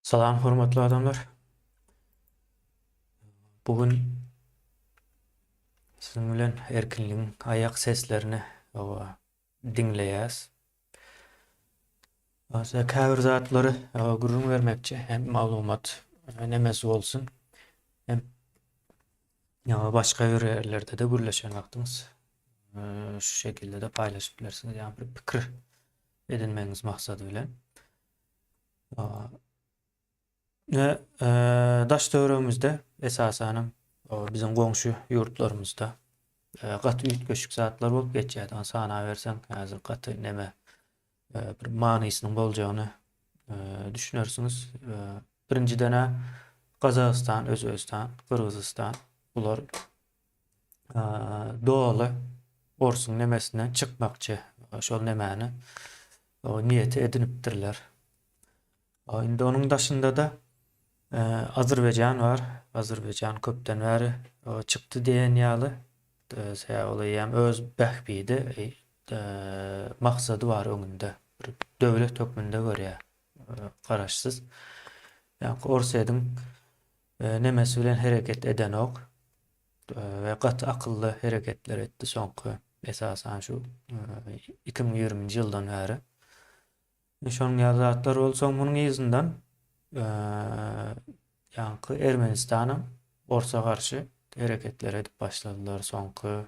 Salam hormatly adamlar. Bugün sizin bilen erkinliğin ayak seslerini dinleýäs. Käbir zatlary gurrun vermekçi hem maglumat nemesi bolsun hem başga ýerlerde de gürleşen wagtyňyz şu şekilde de paýlaşyp bilersiňiz. Ýani bir pikir edinmeňiz maksady bilen. Ve daş döwrümizde esasen bizim goňşy ýurtlarymyzda gaty üýt göçük zatlar bolup geçýär. Sana berseň häzir gaty neme bir manysynyň boljagyny düşünersiňiz. Birinciden Gazagystan, Özbekistan, Kyrgyzstan bular dogaly Orsun nemesinden çykmakçy. Şol nemäni niýeti edinipdirler. Indi onuň daşynda da Azerbaycan var. Azerbaycan köpden bäri çykdy diýen ýaly. Olayam öz bähbidi maksady var öňünde. Bir döwlet hökmünde görýär. Garaşsyz. Ýani Orsaýdyň nemesi bilen hereket eden ok we gaty akylly hereketler etdi soňky esasen şu 2020-nji ýyldan bäri. Şonuň ýazatlar bolsaň munyň ýzyňdan ýanky Ermenistanyň Orsa garşy hereketler edip başladylar soňky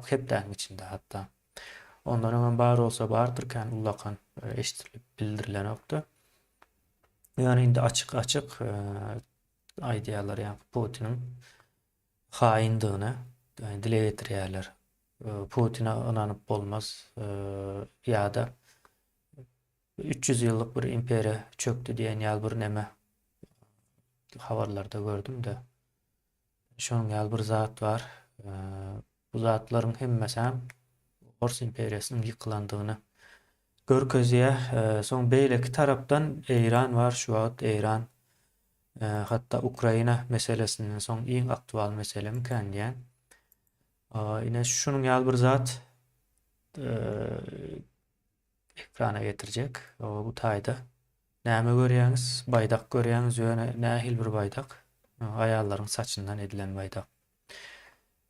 hepden içinde hatta. Ondan öňe bar bolsa bardyrken ulakan eşitilip bildirilen okdy. Ýani indi açyk aýdýarlar ýani Putiniň haýyndygyny dile getirýärler. Putin'e inanyp bolmaz ýa-da 300 ýyllyk bir imperiýa çöktü diýen ýaly bir neme habarlarda gördüm de. Şonuň ýaly bir zat var. Bu zatlaryň hemmesi hem Ors imperiýasynyň ýyklandygyny görkezýär. Soň beýleki tarapdan Eýran var, şu wagt Eýran hatta Ukraina meselesiniň soň iň aktual mesele miken diýen. Ine şunuň ýaly bir zat ekrana getirjek. Bu taýda näme görýäňiz? Baýdak görýäňiz ýöne nähil bir baýdak? Aýallaryň saçyndan edilen baýdak.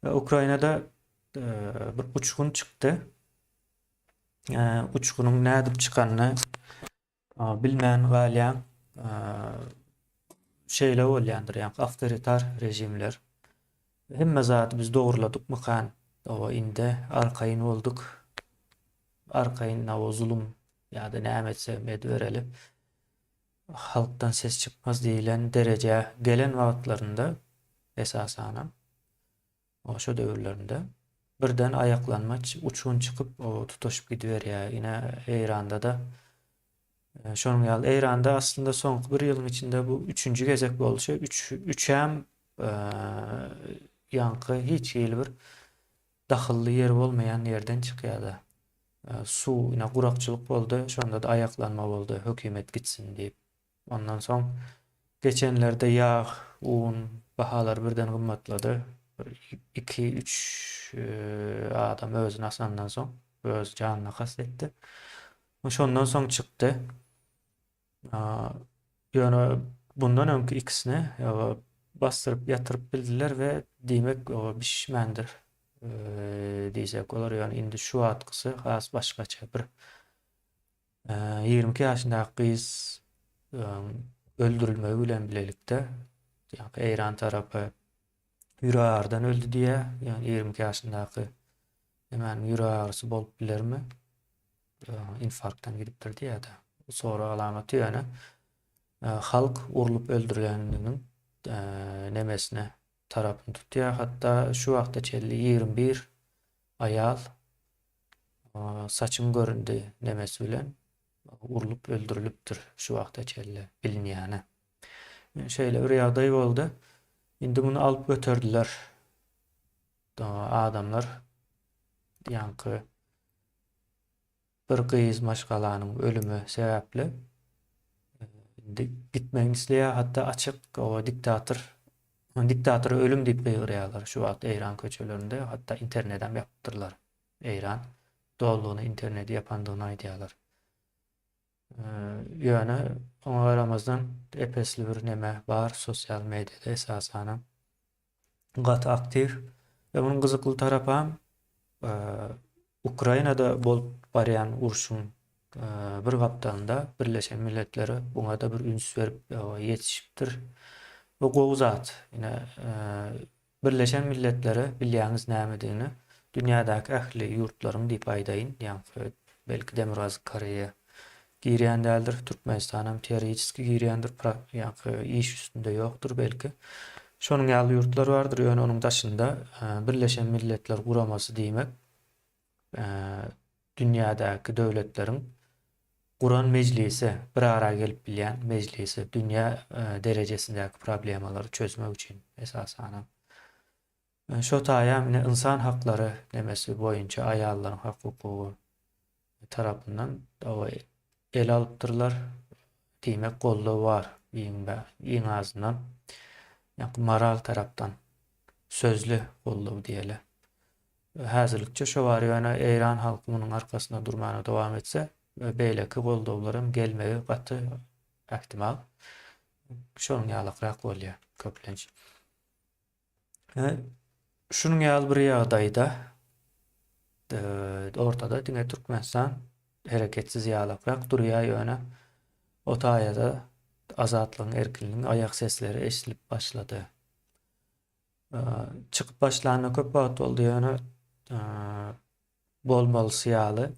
Ukrainada bir uçgun çykdy. Uçgunyň nädip çykanyny bilmän galýan şeýle bolýandyr, ýani awtoritar rejimler. Hemme zat biz dogurladyk mykan? Inde arkaýyn bolduk. Arkaýyn o zulüm ýa-da näme etsem edbereli halkdan ses çykmaz diýilen derejä gelen wagtlarynda esasen şo döwürlerinde birden ayaklanmaç uçun çykyp tutaşyp gidiberýär. Ine Eýranda da şonuň ýaly Eýranda aslında soňky bir ýylyň içinde bu 3-nji gezek bolşy. 3 hem ýanky hiç bir dahylly yer bolmayan yerden çykýardy. Su ine gurakçylyk boldy. Şonda da ayaklanma boldy. Hökümet gitsin diýip. Ondan soň geçenlerde ýağ, un bahalar birden gymmatlady. 2-3 adam özüni asandan soň öz janyna kastetdi. Şondan soň çykdy. Ýöne bundan öňki ikisini bastyryp ýatyryp bildiler we diýmek bişmendir diýsek bolar. Ýani indi şu atgysy has başgaça bir 22 ýaşyndaky gyz öldürilmegi bilen bilelikde ýani Eýran tarapy ýürek ağrıdan öldü diýe, ýani 22 ýaşyndaky hemen ýürek ağrysy bolup bilermi? Infarktdan gidipdir diýe-de. Sonra alamaty ýöne halk urulup öldürileniniň nemesine tarapyny tutýar. Hatta şu wagtda çelli 21 aýal saçym göründi nemesi bilen urulup öldürilipdir şu wagtda çelli bilinýäni. Şeýle bir ýagdaý boldy. Indi bunu alıp götürdüler. Adamlar ýanky bir gyz maşgalanyň ölümi sebäpli gitmeň isleýär, hatta açyk o diktator ölüm diýip beýirýärler şu wagt Eýran köçelerinde, hatta internetden ýapdyrlar. Eýran dolugyny interneti ýapandygyny aýdýarlar. Ýöne oňa garamazdan epesli bir näme bar sosial mediada esasana gaty aktiv. Ve bunun gyzykly tarapam Ukrainada bolup barýan uruşyň bir gapdanda Birleşen Milletleri buňa da bir üns berip ýetişipdir. Bu gowy zat. Ýene Birleşen Milletleri bilýäňiz nämedigini dünýädäki ähli ýurtlaryň diýip aýdaýyn. Ýani belki Demirazy Koreýa girýän däldir, Türkmenistan hem teoretik girýändir, ýani iş üstünde ýokdur belki. Şonuň ýaly ýurtlar bardyr, ýöne onuň daşynda Birleşen Milletler guramasy diýmek dünýädäki döwletleriň Guran meclisi, bir ara gelip bilýän meclisi, dünýä derejesindäki problemalary çözmek üçin esasana. Şo taýam insan haklary nemesi boýunça aýallaryň hak hukugy tarapyndan el alypdyrlar. Diýmek gollaw bar. Iň azyndan moral tarapdan sözlü gollaw diýeli. Häzirlikçe şo bar, ýöne Eýran halky munyň arkasynda durmana dowam etse, beýleki goldawlarym gelmegi gaty ähtimal. Şonuň ýalykrak bolýar köplenç. Şunuň ýaly bir ýagdaýda ortada diňe Türkmenistan hereketsiz ýalykrak durýar, ýöne o taýada azatlygyň, erkinligiň aýak sesleri eşilip başlady. Çykyp başlanyna köp wagt boldy, ýöne bolmalysy ýaly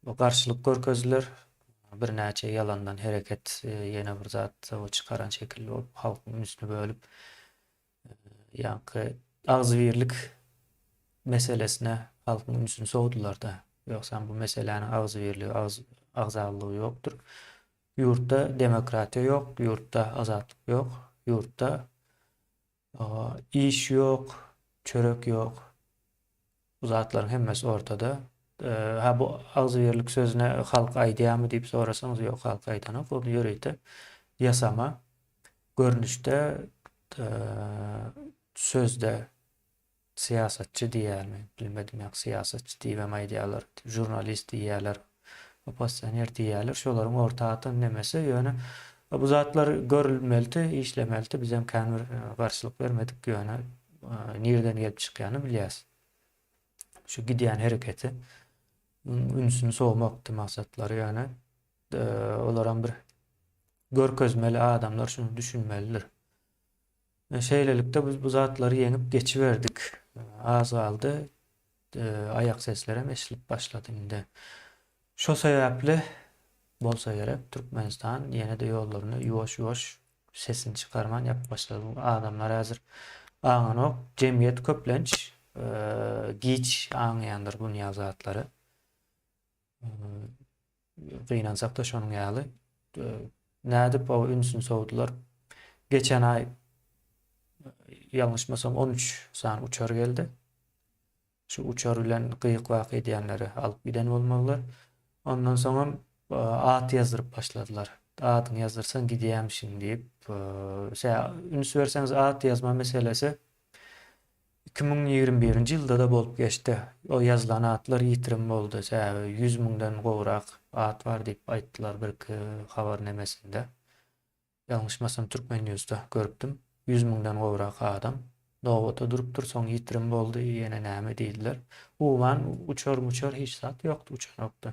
o garşylyk görkezler, bir näçe yalandan hereket, ýene bir zat o çıkaran şekilde halkyň üstüne bölüp ýa-ni agzybirlik meselesine halkyň üstüne sowdular da. Ýoksa bu meselenin agzybirligi, agzalygy ýokdur. Ýurtda demokratiýa ýok, ýurtda azatlyk ýok, ýurtda iş ýok, çörek ýok. Bu zatlaryň hemmesi ortada. Bu agzybirlik sözüne halk aýdýarmy diýip sorasaňyz, ýok, halk aýdanok. Bu ýöreýte ýasama, görnüşde, sözde siyasatçı diýermi, bilmedim ýa siyasatçı diýmem aýdýarlar, jurnalist diýerler, oppositsioner diýerler. Şolaryň ortadan nemesi, ýöne bu zatlar görülmeli, işlemeli. Biz hem käňir garşylyk bermedik, ýöne nirden gelip çykýany bilýäs. Şu gidýän hereketi ünsüni sowmak maksatları, ýöne olaram bir görkezmeli adamlar şunu düşünmelidir. Şeýlelikde biz bu zatları ýeňip geçiverdik. Az galdy, aýak sesleri eşilip başlady indi. Şo sebäpli bolsa gerek Türkmenistan ýene de ýollaryny ýuwaş-ýuwaş sesini çykarman ýalyp başlady. Adamlar häzir aňanok, jemgyýet köplenç giç aňyandyr bu ýazatlary. Gynansak da şonuň ýaly nädip o ünsüni sowdular. Geçen ay ýalňyşmasam 13 san uçar geldi. Şu uçar bilen gyýyk waka edýänleri alyp giden bolmalylar. Ondan soňra at ýazdyryp başladylar. Atyny ýazdyrsaň gidýämşiň diýip, üns berseňiz at ýazma meselesi 2021-nji ýylda da bolup geçdi. O ýazylan atlar ýitirim boldy. 100 000-dan gowrak at bar diýip aýtdylar bir habar nemesinde. Ýalňyşmasam Türkmen News'da görüpdim. 100 000-dan gowrak adam dowada durupdyr, soň ýitirim boldy, ýene näme diýdiler. Uwan uçar hiç zat ýokdy uçanokda.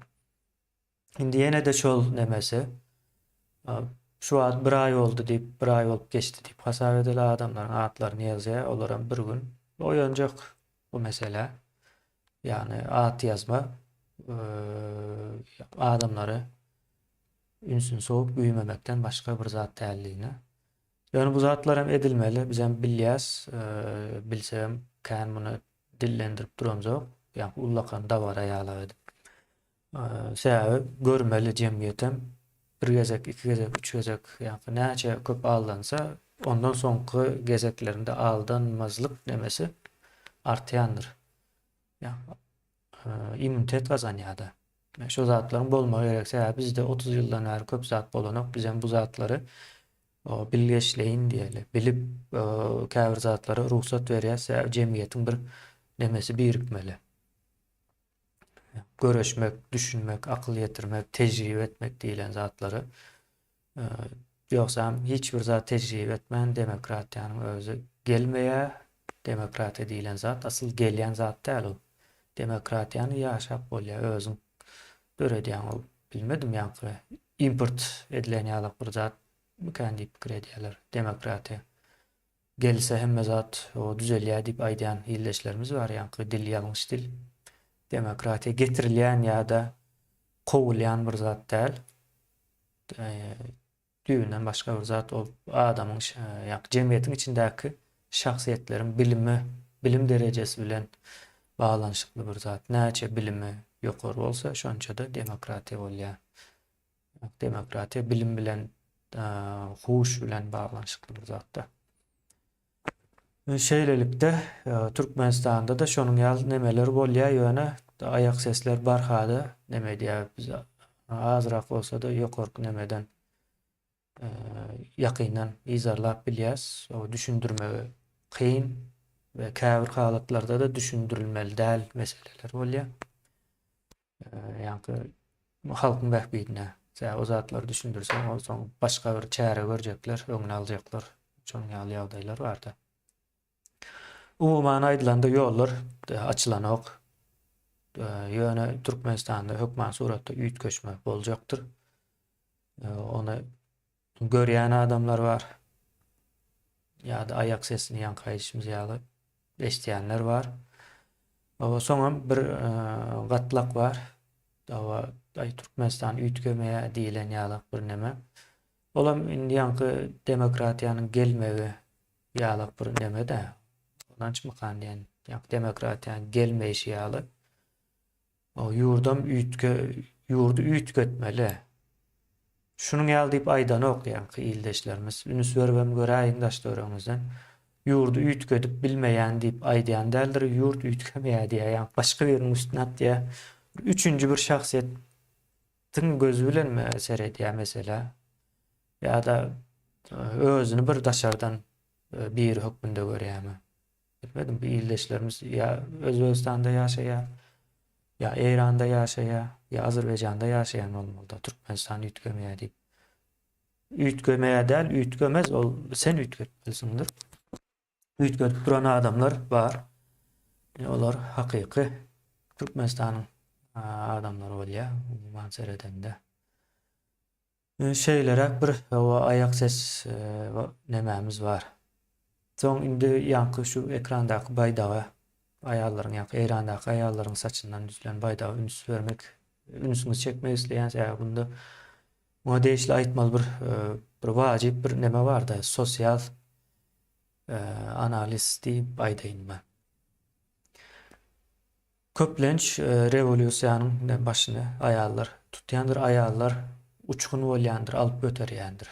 Indi ýene de şol nemesi şu ad bir ay oldu diýip, bir ay bolup geçdi diýip hasap edeli adamlaryň atlaryny ýazýar, olaram bir gün oýanjak bu mesele. Yani at ýazma adamlary ünsün soğup büyümemekten başka bir zat dälligine. Yani bu zatlar hem edilmeli, biz hem bilýäs, bilsem kän muny dillendirip duramjak. Yani ullakan dawara ýaly edip. Sebäbi görmeli jemgyýetem bir gezek, iki gezek, üç gezek, yani näçe köp aldansa, ondan soňky gezeklerinde aldanmazlyk nemesi artýandyr. Yani immunitet gazanýardy. Şu zatlaryň bolmagy gerek. Sebäbi bizde 30 ýyldan bäri köp zat bolanok, biz hem bu zatlary bilgeçleyin diýeli. Bilip käbir zatlara ruhsat berýär, jemgyýetiň bir nemesi birikmeli. Görüşmek, düşünmek, akıl yetirmek, tecrübe etmek diýilen zatları. Ee, Ýoksam hiçbir zat tecrübe etmän demokratiýanyň özü gelmeýär. Demokratiýa diýilen zat asyl gelýän zat däl ol. Demokratiýany ýaşap bolýar özüň döredýän ol. Bilmedim ýa-ni import edilen ýalyk bir zat mükän diýip pikir edýärler demokratiýa. Gelse hemme zat o düzelýär diýip aýdýan ýyldaşlarymyz bar ýa-ni dil ýalňyş dil. Demokratiýa getirilýän ýa-da kowulýan bir zat däl. Düýünden başga bir zat ol adamyň ýa-ni jemgyýetiň içindäki şahsiýetlerin bilimi, bilim derejesi bilen bağlanşykly bir zat. Näçe bilimi ýokary bolsa, şonça da demokratiýa bolýar. Demokratiýa bilim bilen, huş bilen bağlanşykly bir zatda. Şeýlelikde Türkmenistanda da şonuň ýaly nemeler bolýar ýöne aýak sesler barhady. Neme diýär biz azrak bolsa da ýokarky nemeden ýakyndan izarlap bilýäs. O düşündirmegi kyn we käbir halatlarda da düşündirilmeli däl meseleler bolýar. Ýa-ni halkyň bähbidine o zatlar düşündirsen, o soň başga bir çäre görjekler, öňüne aljaklar. Şonuň ýaly ýagdaýlar barda. Umuman aýdylanda ýollar açylan ok. Ýöne Türkmenistanda hökmen suratda üýtgeçme boljakdyr. Onu görýän adamlar bar. Ýa-da aýak sesini ýaňkaýyşymyz ýaly eşdýänler bar. Soňam bir gatlak bar. Türkmenistan üýtgemeýä diýilen ýalyk bir neme. Olam indi ýaňky demokratiýanyň gelmegi ýalyk bir neme-de. Ondan çymykan diýen, ýa-ni demokratiýanyň gelmeýişi ýaly. O ýurdu üýtgetmeli. Şunuň ýaly diýip aýdan ok ýa-ni ildeşlerimiz. Ünüs berbem göräýin daşdöwrüňizden. Ýurdu üýtgedip bilmeýän diýip aýdýan däldir, ýurt üýtgemeýär diýär. Ýa-ni başga biriniň üstüne atýar. Üçüncü bir şahsiýetiň gözü bilen mi seredýär mesela? Ýa-da özüni bir daşardan bir hökmünde görýärmi? Bilmedim, bu ildeşlerimiz ya Özbekistanda ýaşaýar, ya Eýranda ýaşaýar, ya Azerbaýjanda ýaşaýan bolmaly. Türkmenistan üýtgemeýär diýip. Üýtgemeýär däl, üýtgemez, ol sen üýtgetmelisindir. Üýtgedip duran adamlar bar. Olar hakyky Türkmenistanyň adamlary bolýar, umuman seredende. Şeýlerek bir aýak ses nemämiz bar. Soň indi ýaňky şu ekrandaky baýdagy aýallaryň ýa-ni Eýrandaky aýallaryň saçyndan düzülen baýdagy üns bermek, ünsüňiz çekmek isleýän bunda muňa deýişli aýtmaly bir wajyp bir neme bar da, sosial analiz diýip aýdaýyn ben. Köplenç rewolýusiýanyň başyny aýallar tutýandyr, aýallar uçkun bolýandyr, alyp göterýändir.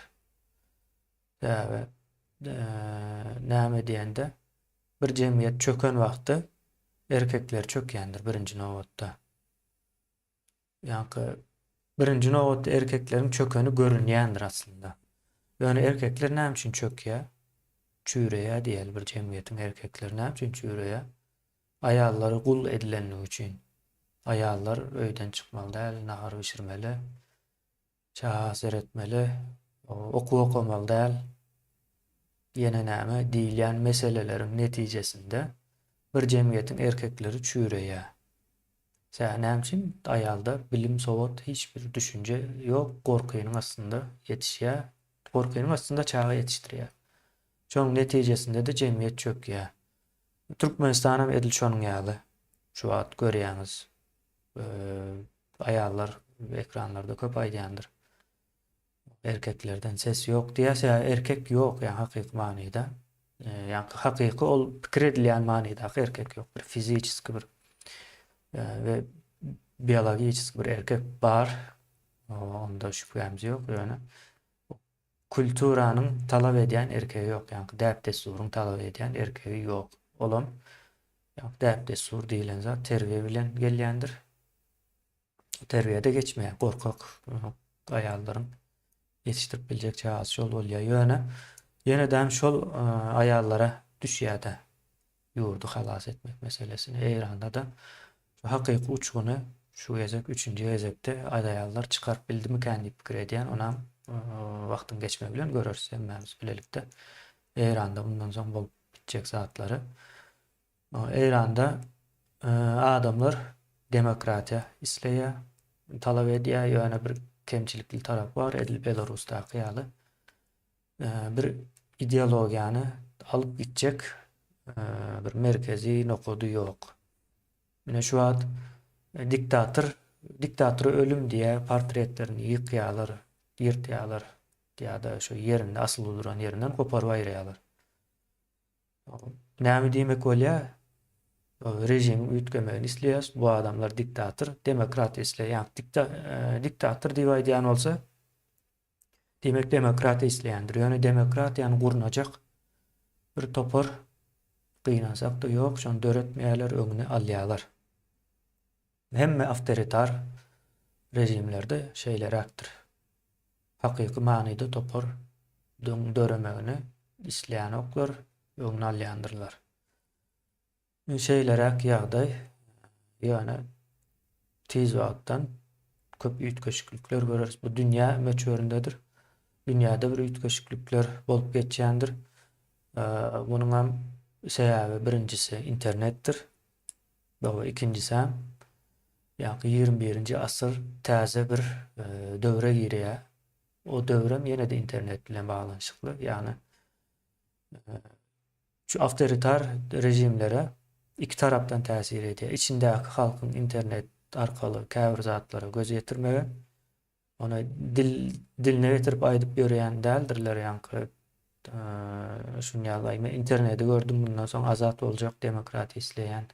Näme diýende bir jemgyýet çöken wagty erkekler çökýändir birinji nowatda. Ýa-ni birinji nowatda erkekleriň çökeni görünýändir aslında. Ýöne erkekler näme üçin çökýär? Çüreýär diýel bir jemgyýetiň erkekleri näme üçin çüreýär? Aýallary gul edilenligi üçin. Aýallar öýden çykmaly däl, nahar bişirmeli, çay seretmeli, okuw okumaly däl. Ýene näme diýilýän meseleleriň netijesinde bir jemgyýetiň erkekleri çüreýär. Näme üçin? Aýalda bilim, sowat, hiçbir düşünje ýok, gorkynyň aslında ýetişýär. Gorkynyň aslında çağa ýetişdirýär. Şonuň netijesinde de jemgyýet çökýär. Türkmenistanam edil şonuň ýaly. Şu wagt görýäňiz. Aýallar ekranlarda köp aýdýandyr. Erkeklerden ses ýok diýse, erkek ýok ýa hakyky manyda. Ýa hakyky ol pikir edilýän manyda erkek ýok. Bir fiziki bir we biologik bir erkek bar. Onda şüphemiz ýok ýöne. Kulturanyň talap edýän erkegi ýok, ýa-ni däp desturuň talap edýän erkegi ýok. Olam däp destur diýilen zat terbiýe bilen gelýändir. Terbiýede geçmeýär, gorkak aýallaryň ýetişdirip biljek çağız şol bolýar. Ýene-däm şol aýallara düşýär-de ýurdu halas etmek meselesini. Eýranda da hakyky uçguny şu gezek, üçüncü gezekte adayallar çıkarıp bildi mi kendi pikir ediyen ona vaktin geçme bilen görürüz. Hemmemiz bilelikte. İran'da bundan sonra bolup bitecek saatleri. İran'da adamlar demokratiya isleýär, talap edýär, ýöne bir kemçilikli tarap var. Belarusda kıyalı. Bir ideologiýany alıp gitjek bir merkezi nokudu yok. Mine şu an diktatör ölüm diye portretlerini yıkýarlar, yırtýarlar ýa-da şu yerinde asıl duran yerinden koparyp aýrýarlar. Näme diýmek bolýar? Rejim ütgemegini isleýär. Bu adamlar diktatör, demokrat isleýär. Diktatör diýip aýdýan bolsa, demek demokrat isleýändir. Ýöne demokratiýany gurnajak bir topar gynansak da ýok, şonu döretmeýärler, öňüne alýarlar. Hemme awtoritar rejimlerde şeýler aktyr. Hakyky manyda topar döremegini isleýän oklar öňüne alýandyrlar. Şeýler ak ýagdaý, ýöne tez wagtdan köp üýtgeçlikler göreriz. Bu dünýä möçberindedir. Dünýäde bir üýtgeçlikler bolup geçýändir. Bunuň hem sebäbi birincisi internetdir. Bu ikincisi hem 21-nji asyr täze bir döwre girýär. O döwrem ýene-de internet bilen baglanyşykly. Ýani şu awtoritar rejimlere iki tarapdan täsir edýär. İçindäki halkyň internet arkaly käbir zatlara göz ýetirmegi, ona diline getirip aýdyp ýörýän däldirler ýaňky. Şunu ýaly interneti gördüm bundan soň azat boljak, demokratiýa isleýän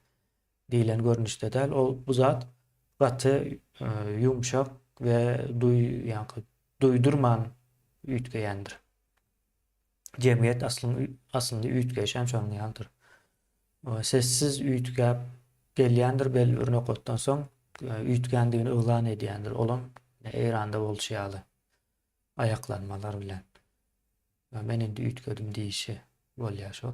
diýilen görnüşde däl. Bu zat gaty, ýumşak we duýdurman üýtgeýändir. Jemgyýet aslynda üýtgeýşen şonu ýaldyr. Sessiz üýtgäp gelýändir belli bir nokatdan soň üýtgendigini ılan edýändir. Olan Eýranda bolşýaly ayaklanmalar bilen. Men indi üýtgedim diýişi bolýar şol.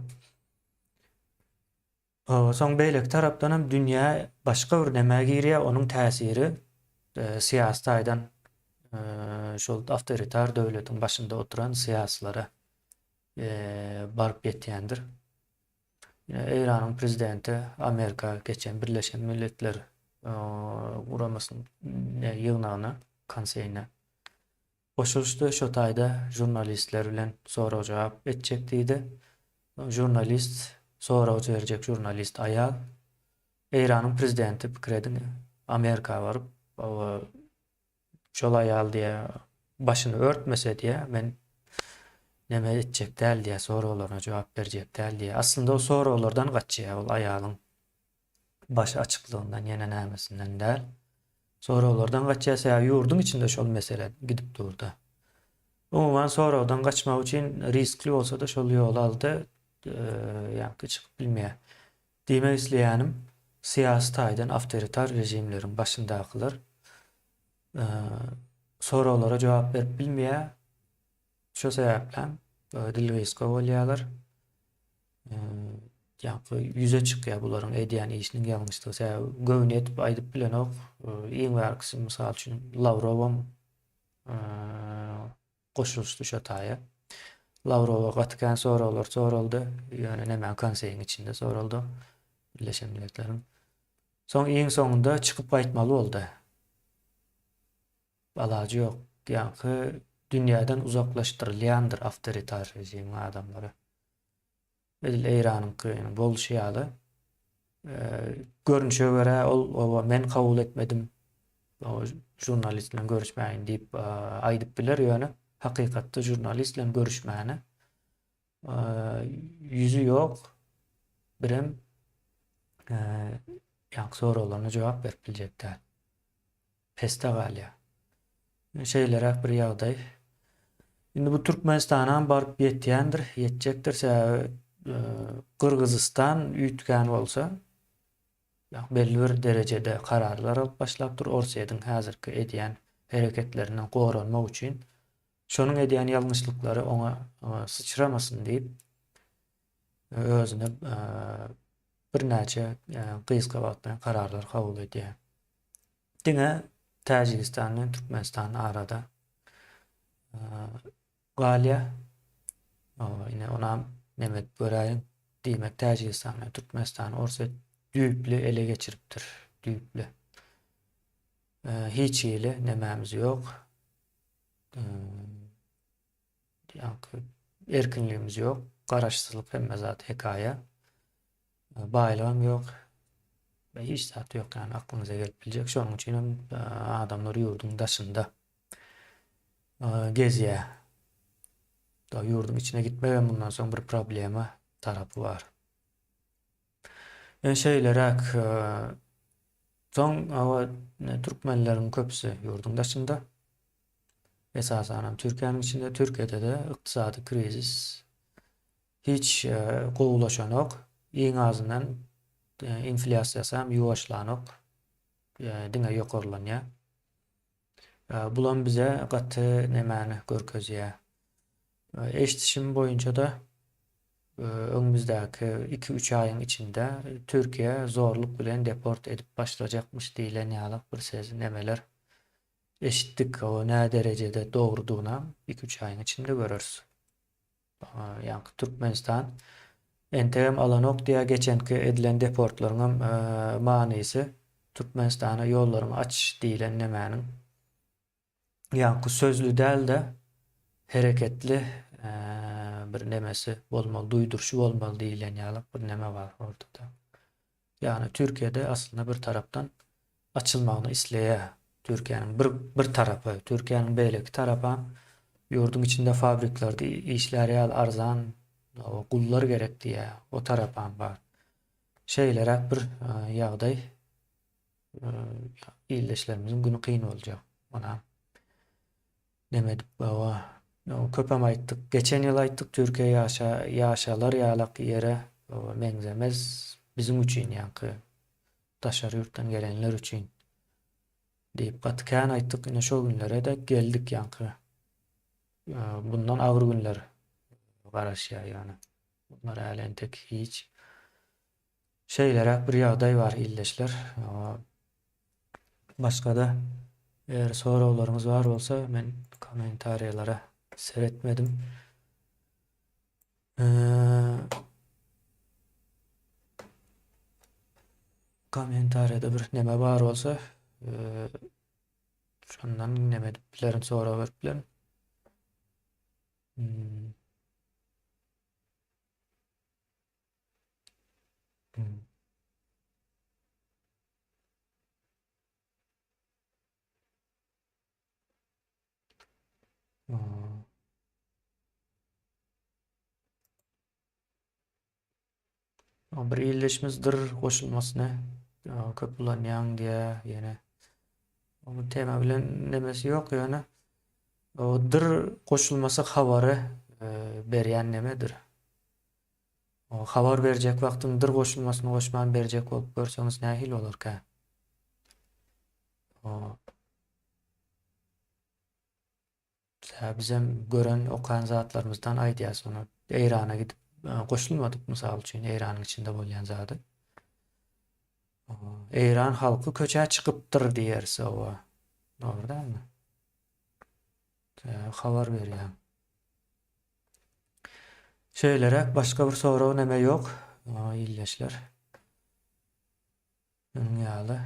Soň beýleki tarapdan hem dünýä başga bir näme girýär, onuň täsiri siýasat aýdan şol awtoritar döwletiň başynda oturan siýasatlara baryp ýetýändir. Eýranyň prezidenti Amerika geçen Birleşen Milletler Guramasının ýygnagyna, konseýine goşulşdy. Şo taýda jurnalistler bilen soraw jogap etjek diýdi. Jurnalist, soraw berjek jurnalist aýal. Eýranyň prezidenti pikir edin Amerika baryp şol aýal diýe başyny örtmese diýe men näme etjek däl diýe sorawlaryna jogap berjek däl diýe. Aslynda o sorawlardan gaçýar, ol aýalyň baş açıklığından ýene nämesinden däl. Sorawlardan gaçýasa ýurduň içinde şol mesele gidip durdy. Umuman sorawdan gaçmak üçin riskli bolsa da şol ýol aldy. Ýa-da çykyp bilmeýär. Diýmek isleýänim, siýasat aýdan awtoritar rejimleriň başyndakylar sorawlara jogap berip bilmeýär. Şo sebäplen dilgeýiske bolýarlar. Yüze çykýar bularyň edýän işiniň ýalňyşlygy sebäbi göwüni etip aýdyp bilenok. Iň wagtysy mysal üçin Lavrovum goşulşdy şo taýa. Lavrowa gatykän sorawlar soraldy. Ýöne näme konseýiň içinde soraldy. Birleşen Milletler'in. Soň iň soňunda çykyp aýtmaly boldy. Alajy ýok. Ýa-ni dünýäden uzaklaşdyrylýandyr awtoritar rejim adamlary. Edil Eýranyň bolşýaly. Görnüşe görä ol men kabul etmedim. O jurnalist bilen görüşmäýin diýip aýdyp biler ýöne. Hakykatda jurnalist bilen görüşmäni yüzü ýok. Birem sorawlaryna jogap berip biljek däl. Peste galýa. Şeýlerek bir ýagdaý. Indi bu Türkmenistana baryp ýetýändir, ýetjekdir. Kırgızistan üýtgän bolsa, belli bir derejede kararlar alıp başlapdyr. Orsiýadyň häzirki edýän hereketlerinden goranmak üçin şonuň edýän ýalňyşlyklary oňa sıçramasyn diýip özüne bir näçe gyzgabak bilen kararlar kabul edýär. Diňe Täjikistan bilen Türkmenistan arada galya ine onam nemet göräýin diýmek Täjikistan bilen Türkmenistan orsa düýpli ele geçiripdir. Düýpli. Hiç ýyly nemämiz ýok. Ýa-ni erkinligimiz ýok. Garaşsyzlyk hemme zat hekaýa. Baýlygam ýok. Hiç zat ýok ýani aklyňyza gelip biljek. Şonuň üçin adamlar ýurdun daşynda gezýär. Da ýurdun içine gitmegen bundan soň bir problema tarapy bar. Şeýlerek soň türkmenleriň köpüsi ýurdun daşynda. Esasen Türkiýanyň içinde, Türkiýede de ykdysady krizis hiç gowulaşanok, iň azyndan inflasiýasy ýuwaşlanok, diňe ýokarlanýar. Bulan bize gaty nemäni görkezýär. Eşitişim boyunca da öňümüzdäki 2-3 aýyň içinde Türkiýe zorluk bilen deport edip başlajakmyş diýilen ýaly bir söz nemeler eşitdik. O ne derecede doğruduğuna 2-3 aýyň içinde görürüz. Yani Türkmenistan entegem alanok diye geçenki edilen deportlaryň manysi Türkmenistana ýollaryny aç diýilen nemäniň ýa-ni sözlü däl de hereketli bir nemesi bolmaly, duýdurşy bolmaly diýilen ýaly bir neme bar ortada. Yani Türkiýede aslında bir tarapdan açylmagyny isleýär. Türkiýanyň bir tarapy, Türkiýanyň beýleki tarapy ýurdun içinde fabriklarda işler ýaly arzan, gullar gerek diýär. O tarapy bar. Şeýlerek bir ýagdaý illeşlerimiziň güni kyn boljak. Ona demedik baba. Köpem aýtdyk. Geçen ýyl aýtdyk Türkiýe ýaşalar ýalak ýere meňzemez bizim üçin ýa-ni daşary ýurtdan gelenler üçin diýip gatykän aýtdyk. Ine şo günlere de geldik ýa-ni. Bundan agyr günler garaşýar ýa-ni. Bunlar älentek hiç şeýlerek bir ýagdaý bar illeşler. Başga da eğer soraularyňyz bar bolsa men kommentariýalara seretmedim. Kommentariýada bir neme bar bolsa şondan neme dip bilerim, sonra berip bilerim. Bir illeşmizdir goşulmasyna köp bulanýan diýe ýene. O tema bilen nemesi ýok ýöne. O dir goşulmasy habary berýän nemedir. O habar berjek wagtyň dir goşulmasyny goşman berjek bolup görseňiz nähil bolarka? O bizem gören okan zatlarymızdan aýdýar sonra Eýrana gidip goşulmadyk mysal üçin Eýranyň içinde bolýan zady. Eýran halky köçä çykypdyr diýerse o. Dogry dälmi? Habar berýär. Şeýlerek başga bir soraw neme ýok. Illeşler. Ýaly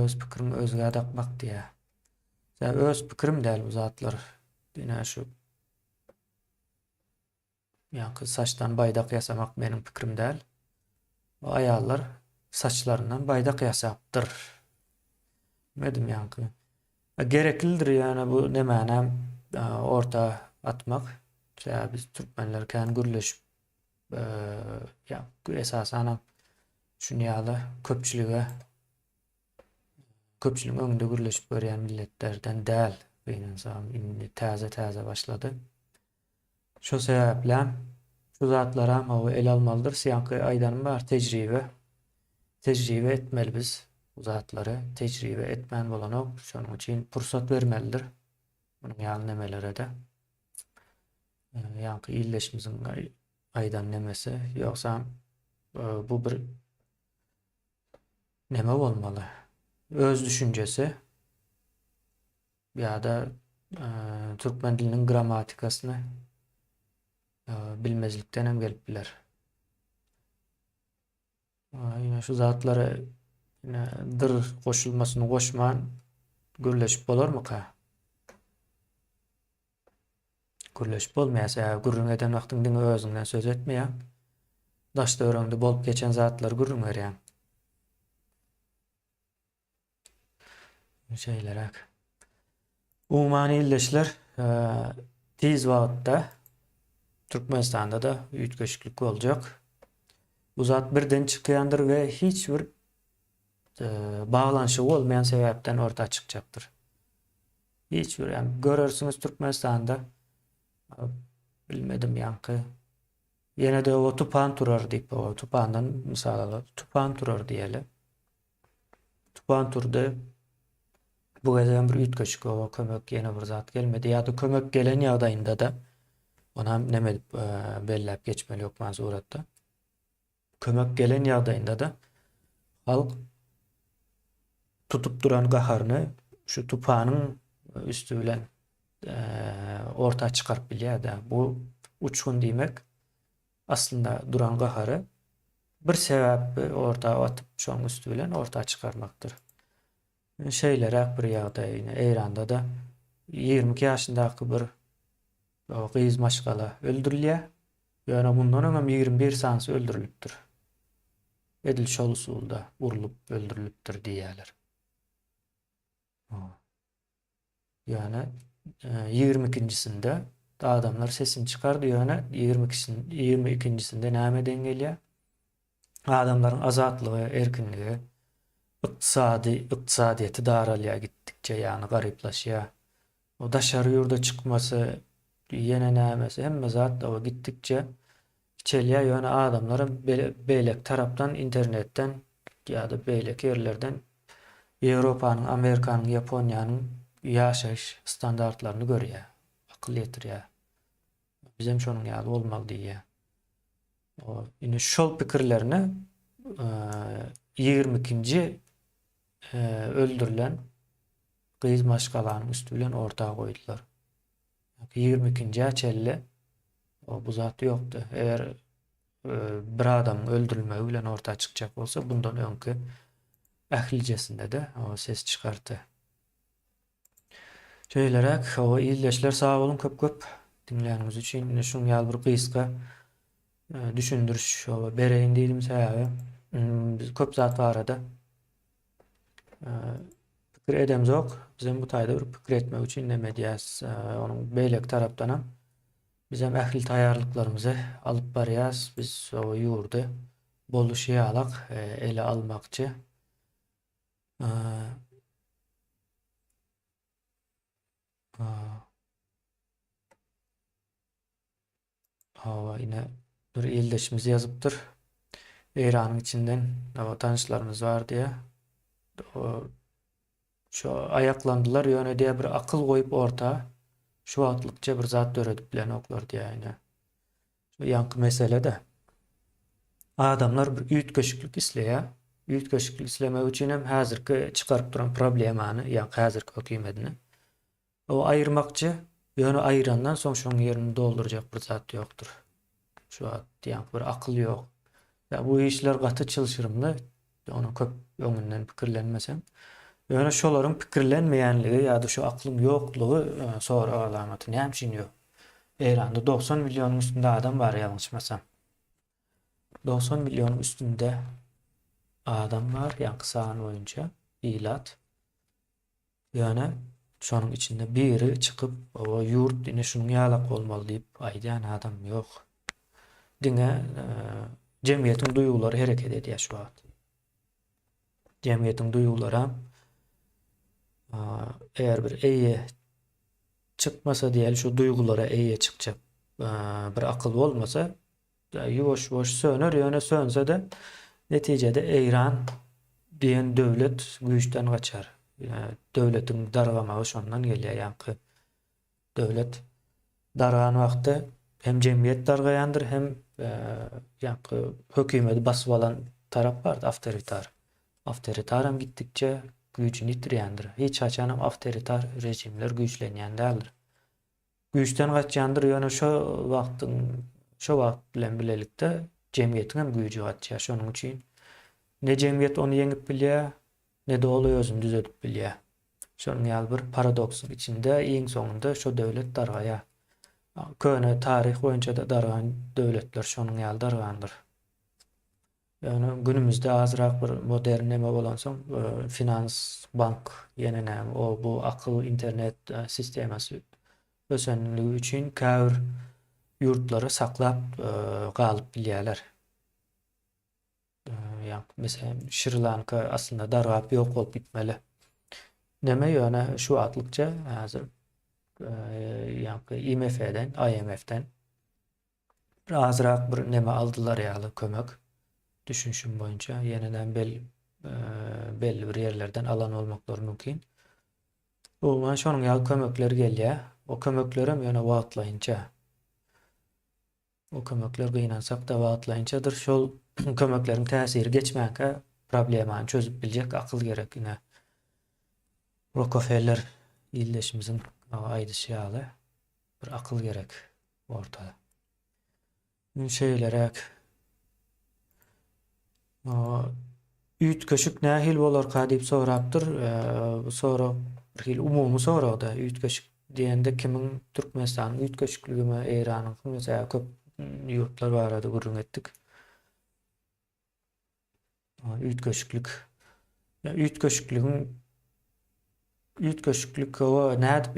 öz pikirimi özgä dakmak diýär. Öz pikirim däl bu zatlar. Dine şu ýa-ni saçdan baýdak ýasamak meniň pikirim däl. O aýallar saçlaryndan baýdak ýasapdyr. Medim ýa-ni. Gereklidir ýani bu nemänem orta atmak. Biz türkmenler kän gürleşip esasen şunu ýaly köpçüligiň öňünde gürleşip görýän milletlerden däl. Beýnensam indi täze başlady. Şo sebäple şu zatlara el almalydyr. Siýanky aýdanym bar tejribe etmeli biz. Bu zatlary tejribe etmän bolanok şonuň üçin pursat bermelidir. Bunyň ýaly nemelere de. Ýa-ni illeşimiziň aýdan nemesi ýoksa bu bir neme bolmaly? Öz düşüncesi ýa-da türkmen diliniň grammatikasyny bilmezlikden hem gelip biler. Ýa şu zatlara dir goşulmasyny goşman gürleşip bolarmyka? Gürleşip bolmaýasa, gürrüň eden wagtyň diňe özüňden söz etmeýär. Daşda öreňde bolup geçen zatlar gürrüň berýär. Şeylerek. Umumany illeşler tiz wagtda Türkmenistanda da üýtgeçlik boljak. Bu zat birden çykýandyr we hiç bir bağlanşy bolmaýan sebäpden orta çykjakdyr. Hiç bir yani görersiňiz Türkmenistanda bilmedim ýanky ýene de o tupan turar diýip o tupandan mysal alyp tupan turar diýeli. Tupan turdy bu gelen bir üýtgeçlik o kömek ýene bir zat gelmedi ýa-da kömek gelen ýagdaýynda da ona neme belläp geçmeli ýokman suratda. Kömek gelen ýagdaýynda da halk tutup duran gaharny şu tupanyň üstü bilen orta çıkarıp bilýär da bu uçgun diýmek aslında duran gahary bir sebäpli orta atyp şoň üstü bilen orta çıkarmakdyr. Şeylerek bir ýagdaýyny Eýranda da 22 ýaşyndaky bir gyz maşgala öldürilýär. Ýöne bundan öňem 21 sansy öldürilipdir. Edil şol usulda urulup öldürilipdir diýýärler. Yani 22-sinde adamlar sesini çıkardı ýöne 22-sinde nämeden gelýär? Adamlaryň azatlygy, erkinligi, ykdysadyýety daralýar gitdikçe ýani garyplaşýar. O daşary ýurda çykmasy, ýene nämesi hemme zat o gitdikçe içelýär ýöne adamlar beýlek tarapdan internetden ýa-da beýlek ýerlerden Ýewropanyň, Amerikanyň, Ýaponiýanyň ýaşaýyş standartlaryny görýär, akyl ýetirýär. Bizem şonuň ýaly bolmaly diýýär. O ine şol pikirlerini 22-nji öldürilen gyz maşgalanyň üstü bilen ortaga goýdular. 22-nji çelle o bu zat ýokdy. Eger bir adam öldürilmegi bilen ortaga çykjak bolsa bundan öňkü ählijesinde de o ses çıkartdy. Şeýlerek o illeşler sağ bolun köp dinleýänimiz üçin şuň ýaly bir gyska düşündürüş bereýin diýdim sebäbi biz köp zat barada pikir edemzok. Bizem bu taýda bir pikir etmek üçin näme diýäs, onuň beýlek tarapdanam bizem ähli taýýarlyklarymyzy alyp barýas. Biz o ýurdy boluşýalyk ele almakçy. Yine bir ildeşimiz yazıptır. Eýranyň içinden tanışlarımız var diye. Şu ayaklandılar ýöne diye bir akıl koyup orta şu atlykça bir zat döredip bilen oklar diye ýene. Şu ýanky mesele de adamlar bir üýtgeçlik isleýär. Üýtgeçlik islemek üçin hem häzirki çıkaryp duran problemany ýa häzirki hökümetini o ayırmakçı ýöne ayırandan soň şoň ýerini doldurjak bir zat ýokdur. Şu diýen bir akyl ýok. Ya bu işler gaty çylşyrymly, onu köp öňünden pikirlenmesem. Ýöne şolaryň pikirlenmeýänligi ýa-da şu aklyň ýoklugy sonra alamaty näme ýok. Eýranda 90 million üstünde adam bar ýalňyşmasam. 90 million üstünde adam var ýa-da sany boýunça ilat. Ýöne şonuň içinde biri çıkıp o ýurt ine şunuň ýalak bolmaly diýip aýdýan adam ýok. Diňe jemgyýetiň duýgulary hereket edýär şu wagt. Jemgyýetiň duýgulary eğer bir eýe çıkmasa diýeli şu duýgulara eýe çykjak bir akyl bolmasa ýoş söner ýöne sönse de netijede Eýran diýen döwlet güýçden gaçar. Döwletiň dargamagy şondan gelýär ýanky. Döwlet dargan wagtda hem jemgyýet dargaýandyr hem ýanky hökümeti basyp alan tarap bar, awtoritar. Avtoritaram gittikçe gücünü yitirýändir. Hiç haçanam avtoritar rejimler güýçlenýän däldir. Güýçden gaçýandyr, ýöne şo wagt bilen bilelikde jemgyýetiň güýji gaçýar. Şonuň üçin ne jemgyýet onu ýeňip bilýär, ne de ol özüni düzeltip bilýär. Şonuň ýaly bir paradoksyň içinde iň soňunda şo döwlet dargaýar. Köne tarih boýunça da dargan döwletler şonuň ýaly dargandyr. Yani günümüzde azırak bir modern neme bolansoň, finans, bank, ýene o bu akıl internet sistemasi ösenligi üçin käbir ýurtlary saklap galyp bilýärler. Yani mesela Sri Lanka aslında dargap ýok bolup gitmeli. Neme ýöne şu atlykça hazır yani IMF'den, IMF'den azırak bir neme aldylar ýaly kömek. Düşünüşüm boyunca yeniden belli bir yerlerden alan olmakları mümkün. O şonun ýaly kömekler gelýär. O kömeklerim ýöne wagtlaýynça. O kömekler gynansak da wagtlaýynçadyr. Şol kömekleriň täsiri geçmänkä problemany çözüp biljek akyl gerek ine. Rockefeller ýyldaşymyzyň aýdyşy ýaly bir akyl gerek ortada. Şeýlerek üýtgeşik nähil bolar diýip sorapdyr. Bu sorak bir hil umumy sorakda. Üýtgeşik diýende kimiň Türkmenistanyň üýtgeşikligimi, Eýranyň mesela köp ýurtlar barada gurrun etdik. Üýtgeşiklik. Üýtgeşiklik o nädip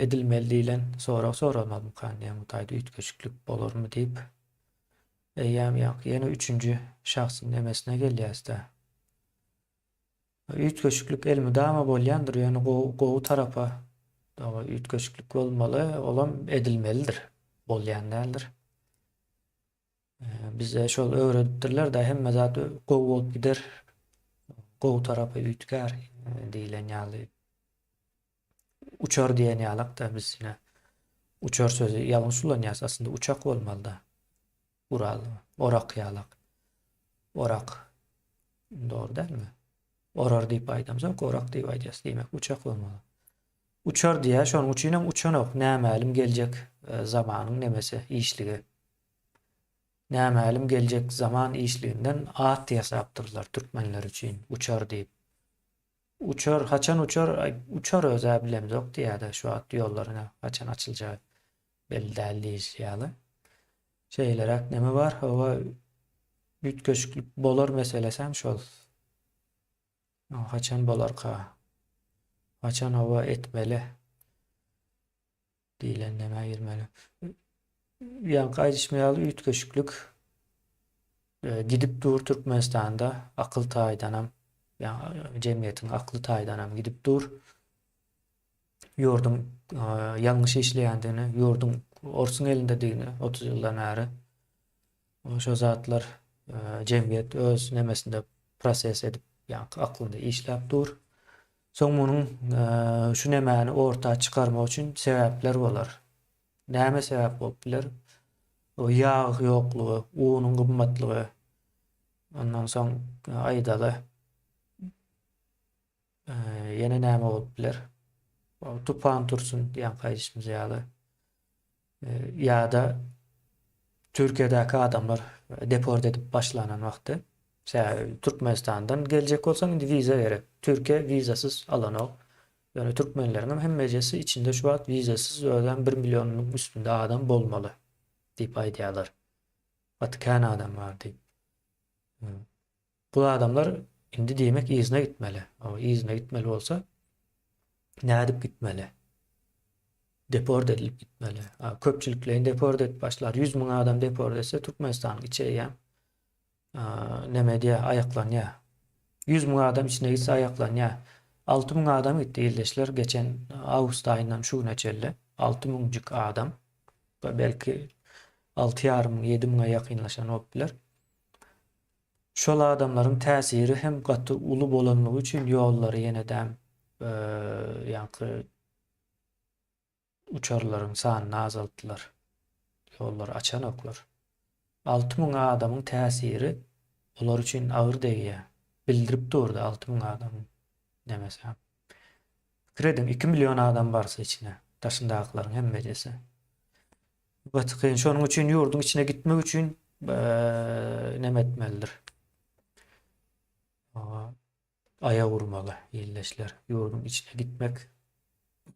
edilmeli diýilen sorak soralmadyk kanýa mutaýda üýtgeşiklik bolarmy diýip. Ýene üçüncü şahsyn nemesine gelýär-de. Üýtgeşiklik elmydama bolýandyr, ýöne gowy tarapa üýtgeşiklik bolmaly, olam edilmelidir, bolýan däldir. Bize şol öwredipdirler-de hemme zat gowy bolup gider, gowy tarapy üýtgär diýilen ýaly. Uçar diýen ýalak-da biz ýine uçar sözü ýalňyş ulanýar, aslında uçak bolmaly-da. Ural, orak ýalak. Orak. Doğru değil mi? Orar diýip aýdamsak, orak diýip aýdýas. Demek uçak bolmaly. Uçar diýär, şonuň üçin uçanok. Nämälim geljek zamanyň nemesi, işligi. Nämälim geljek zaman işliginden at ýasapdyrlar türkmenler üçin uçar diýip. Uçar, haçan uçar özä bilemzok diýär-de şu at ýollaryna haçan açyljagy belli däl ýaly. Şeylerek neme var? Hava üýtgeşiklik bolar meselesem şol. Haçan bolarka? Haçan hava etmeli? Diýilen neme girmeli. Ýa gaýdyşmaýaly üýtgeşiklik gidip dur Türkmenistanda akyl taýdanam, jemgyýetiň akly taýdanam gidip dur. Ýurdum ýalňyş işleýändini, ýurdum orsun elinde diýini 30 ýyldan bäri. Şo zatlar jemgyýet öz nemesinde proses edip, aklynda işläp dur. Soň munyň şu nemäni ortağa çykarmak üçin sebäpler bolar. Näme sebäp bolup biler? O ýağ ýoklugy, unuň gymmatlygy. Ondan soň aýdaly ýene näme bolup biler? Tupan tursun diýen gaýdyşymyz ýaly. Ya da Türkiye'deki adamlar deport edip başlanan vakti Türkmenistan'dan gelecek olsan indi vize verip Türkiye vizasız alan ol. Yani Türkmenlerin hem meclisi içinde şu an vizasız ölen 1 milyonun üstünde adam bolmalı deyip aýdýarlar. Vatikan adam var deyip. Bu adamlar indi demek izne gitmeli. Ama izne gitmeli olsa ne edip gitmeli? Deport edilip gitmeli. Köpçülüklerini deport edip başlar. 100 000 adam deport etse Türkmenistan'ın içeriye neme diye ayaklanıyor. 100 000 adam içine gitse ayaklanıyor. 6 000 adam gitti ildeşler. Geçen Ağustos ayından şu neçelle 6 000'cık adam belki 6,5-7 000'a yakınlaşan oppiler. Şol adamların täsiri hem gatı ulu bolanlygy üçin ýolları ýeneden ýankı uçarların sanyny azaltdylar. Ýollar açanoklar. 6 000 adamyň täsiri olar üçin agyr diýýär. bildirip durdu 6.000 adam demesem. Kredim 2 milyon adam varsa içine taşındakların hemmecesi. Batıkayın şonun için yurdun içine gitmek için nemetmelidir. Aya vurmalı iyileşler. Yurdun içine gitmek.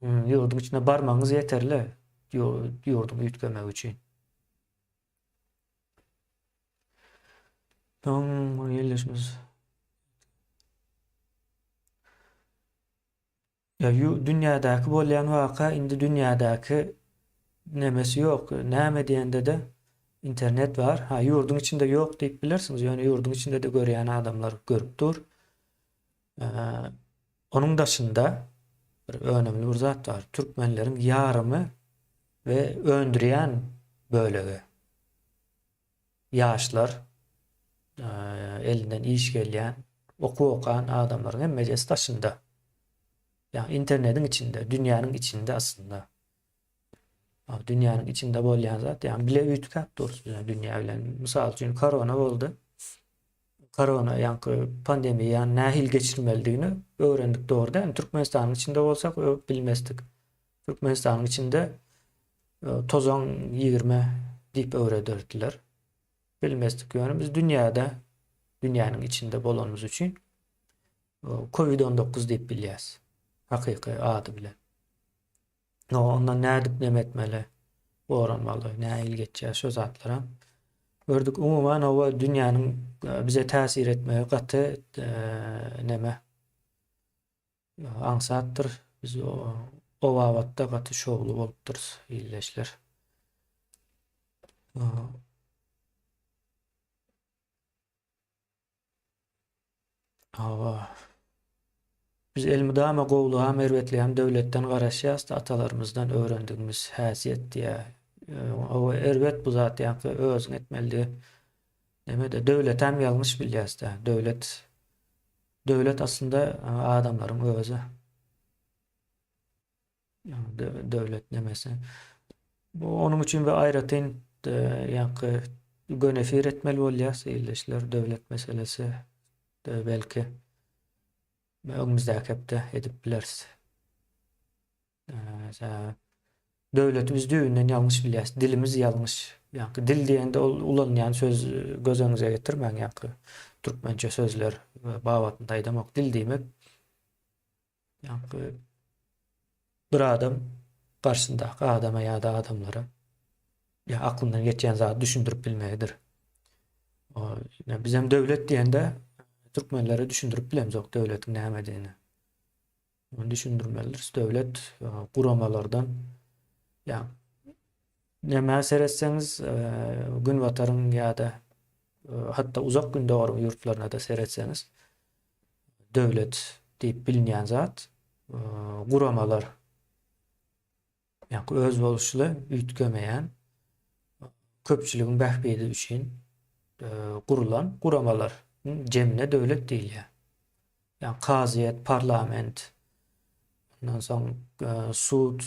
Yurdun içine barmanız yeterli. Yurdun ütkemek için. Tamam, iyileşmez. Ya dünyadaki bolyan vaka indi dünyadaki nemesi yok. Näme diýende de internet var. Ha yurdun içinde yok deyip bilirsiniz. Yani yurdun içinde de göreyen adamlar görüp dur. Ee, Onun dışında bir önemli bir zat var. Türkmenlerin yarımı ve öndüren bölegi. Yaşlar, e, elinden iş gelen, oku okan adamların hemmecesi taşında. Yani internetin içinde, dünyanın içinde aslında. Dünyanın içinde bolyan zat yani bile ütkat doğrusu yani dünya bilen. Misal üçün korona oldu. Korona yani pandemi yani nahil geçirmeliğini öğrendik doğrudan. Yani Türkmenistan'ın içinde olsak bilmezdik. Türkmenistan'ın içinde tozan 20 deyip öğredirdiler. Bilmezdik yani biz dünyanın içinde bolonumuz için Covid-19 deyip biliyoruz. Hakiki adı bile. Ondan nädip nemetmeli, öğrenmeli, näil geçýär şu zatlara. Gördük umuman o dünyanın bize täsir etmeye gaty neme ansattır. Biz o wagtda gaty şogly bolupdyr illeşler. Hawa biz elmydama gowlu hem erwetli hem döwletden garaşýas da atalarymızdan öwrendigimiz häsiýet diýä. O erwet bu zat ýa-ni özüň etmeli. Demede döwlet hem ýalňyş bilýäs da. Döwlet aslında adamlaryň özü. Döwlet nemesi. Bu onun için ve aýratyn ýa-ni gönefir etmeli bolýar illeşler döwlet meselesi de belki öňümizde hepde edip bileriz. Döwletimiz düýünden ýalňyş bilýäs. Dilimiz ýalňyş. Ýa-ni dil diýende ulanýan söz gözüňize getirmeň ýa-ni türkmençe sözler babatynda aýdamak dil diýmek. Ýa-ni bir adam garşyndaky adama ýa-da adamlara ýa aklyndan geçýän zat düşündirip bilmegidir. Biz hem döwlet diýende türkmenlere düşündirip bilemzok döwletiň näme diýeni. Onu düşündirmelidir. Döwlet guramalardan ya näme seretseňiz gün batarın ýa-da hatta uzak gün dogary ýurtlaryna da seretseňiz döwlet diýip bilinýän zat guramalar ýa-ni öz boluşly ütgemeýän köpçüligiň bähbidi üçin gurulan guramalar cemine döwlet diýilýär. Yani kaziýet, parlament, ondan soň sud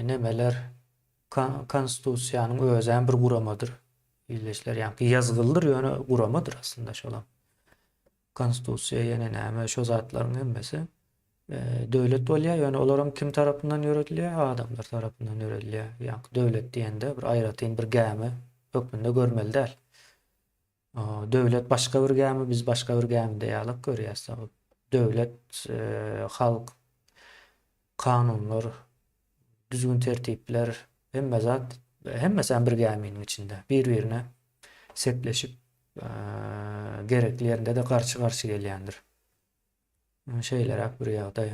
nemeler konstitusiýanyň özäň bir guramadyr. Illeşler ýa-ni ýazgyldyr ýöne guramadyr aslında şolam. Konstitusiýa ýene näme şo zatlaryň hemmesi döwlet bolýar. Ýöne olaryň kim tarapyndan ýönetilýär? Adamlar tarapyndan ýönetilýär. Ýa-ni döwlet diýende bir aýratyn bir gämi hökmünde görmeli däl. Döwlet başga bir gämi, biz başga bir gämi diýýärlik görýäs. Döwlet, halk, kanunlar, düzgün tertipler, hemmesi bir gäminiň içinde. Bir-birine sepleşip gerekli ýerinde de garşy gelýändir. Şeýler bir ýagdaý.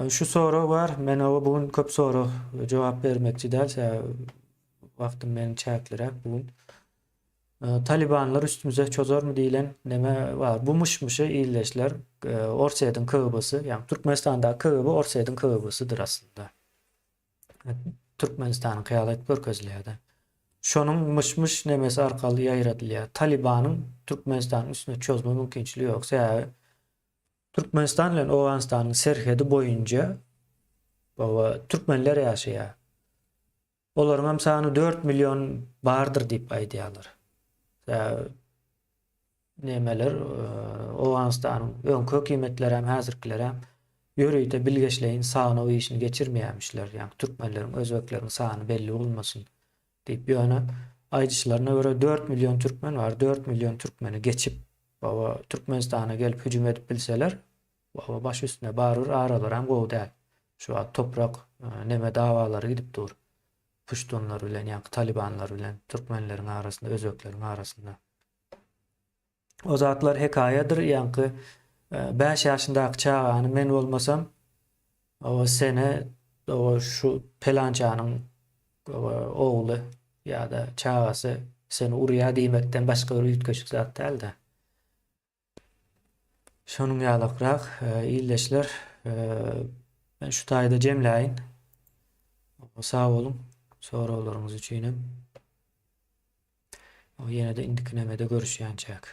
Şu soru var. Men bugün köp soru jogap bermekçi däl. Wagtym meni çäklerek bugün. Talibanlar üstümüze çözör mü diýilen neme var. Bu mışmışy illeşler Orseýdyň KGB'si, ýani Türkmenistanda KGB Orseýdyň KGB'sidir aslında. Türkmenistanyň hyýalat görkezlerde. Şonuň mışmış nemesi arkaly ýaýratylýar. Talibanyň Türkmenistanyň üstüne çözme mümkinçiligi ýok. Sebäbi Türkmenistan bilen Owganistanyň serhedi boýunca türkmenler ýaşaýar. Olaryň hem sany 4 milyon bardyr diýip aýdýarlar. nemeler Oğuzstan'ın önkö kıymetleri hem hazırkiler hem yörüyde bilgeçleyin sağına o işini geçirmeyemişler. Yani Türkmenlerin, Özbeklerin sağını belli olmasın deyip bir yana aycıçlarına göre 4 milyon Türkmen var. 4 milyon Türkmeni geçip baba Türkmenistan'a gelip hücum edip bilseler baba baş üstüne bağırır ağrılar hem gov değil. Şu an toprak neme davaları gidip dur. Puştunlar bilen yani Talibanlar bilen Türkmenlerin arasında, Özbeklerin arasında. O zatlar hekayedir yankı 5 yaşındaki çağanı men olmasam o sene o şu pelancanın oğlu ya da çağası seni urya diýmekden başga bir ýetgeçik zat däl de. Şonuň ýalakrak illeşler ben şu taýda jemläýin. Sag bolun. Soraklaryňyz üçin hem ýene-de indiki nemede görüşýänçäk.